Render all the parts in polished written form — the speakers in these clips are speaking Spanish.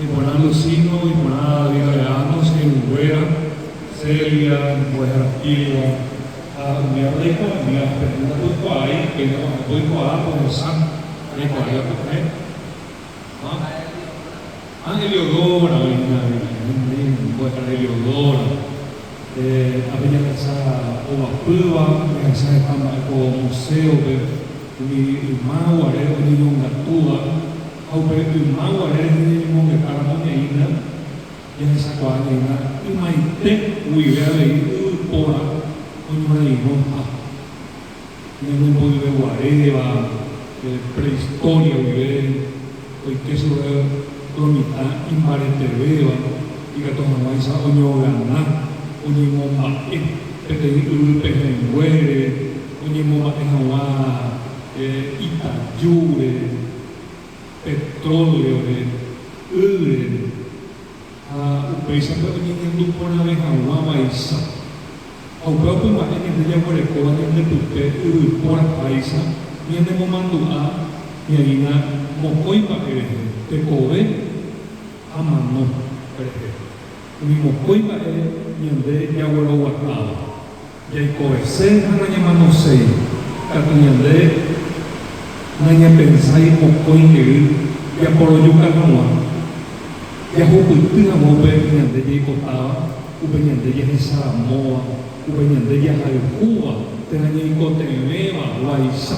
y buena Lucino, y buena Villanos, y buena Celia, y buena Ilva, mi rico, mi aprendida tu cuai, que no voy a por san, mi cuai, Eliodora, buena Eliodora, había esa Oapua, esa museo de mi magua era de un gatúa, aunque mi magua era de un caramoneína, y en esa cuadrina, y maite, huivea de pora, una hija, y en un de guareva, prehistoria, huivea, hoy que sobre dormita, y marete beba, y que toma esa oño gana, oño mamá, que te pejenguere, oño mamá en agua. Itayure, petróleo, ure, paisa pero ni por una vez agua maíza, aunque pues más en el día por el coba de tupe, por paisa, ni en el momento ni ahí na mocoy para te cobe a mano, ni mocoy para ni en de ya vuelo guardado, ya hay cobe se han llamado sei, catuñande nanya pensai mocoy que ya por lo yuca no ya hukutu na mo be nyande je kota ubenyande je esa moa ubenyande je halua tenanya ikote meva laisa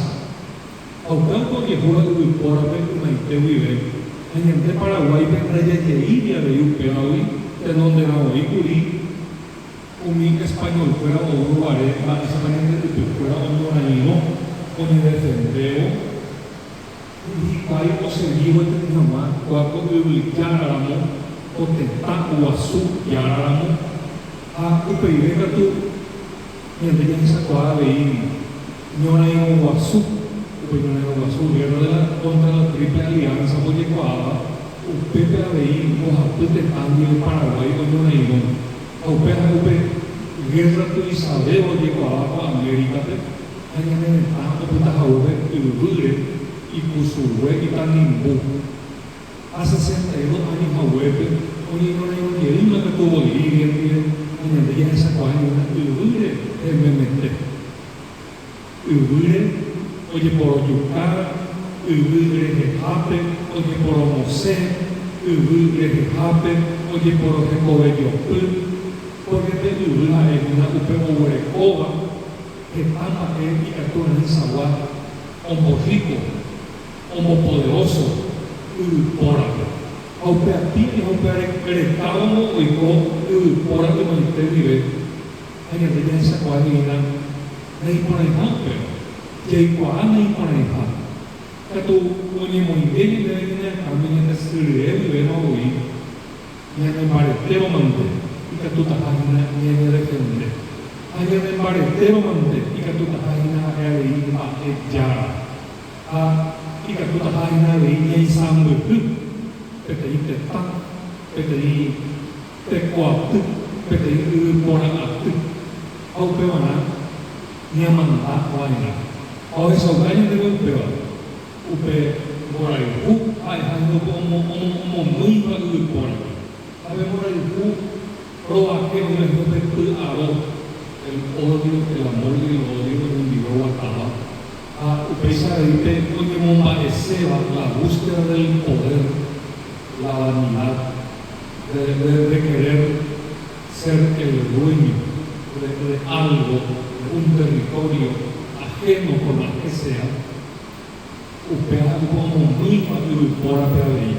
au tanto que fue por haber una intervive nyande Paraguay vendrá ya je iria de upeawi de donde la oicuri un español fuera o uruguay la español de fuera o noraino con el defendeo y hay posibilidad de llamar cuatro publicaramo o tentar o azul yaramo a upeive tu y en ella esa cuadra de no hay un azul upeive no azul guerra de la contra la triple alianza por llevaba upepe a veí o a pute cambio en Paraguay o no hay un upe guerra tu Isabel o llevaba a América hay en el tanto puta jaube y dure y Cusurue y Tanimbu. Hace 62 años a Huepe, hoy no hay un yerima que tuvo Bolivia, en el día de esa cuadra, y Ure, el Memete. Ure, oye por Yucara, Ure de Jape, oye por Mosé, Ure de Jape, oye por Jacobello, porque te Ure es una Upe Urecoba, que tapa él y actúa en Zaguá, como rico. Como poderoso, pórate. Aunque a ti es un perectado y con pórate con este nivel, hay que tener esa cuadrina, no hay por ahí más, pero que hay cuadrina no hay por ahí más. Que tú, oye, muy bien, y debe tener camino en el cielo y ver a oír, y en el baretero mante, y que tú te página ni en el defender. Hay en el baretero mante, y que tú te página a ir a echar. Y que tú estás en la línea y sangre, que te dice tan, que te dice te cuatu, que te dice moratu, aunque van a ni a mandar vaina. A esos años de golpe, upe morayu, hay algo como muy para el cuerpo. A ver, morayu, proba que no es un arroz, el odio, el amor y el odio de un libro acaba. Upesa de cómo pareceba la búsqueda del poder, la vanidad, de querer ser el dueño de algo, de un territorio ajeno por más que sea, upea como misma y por ahí.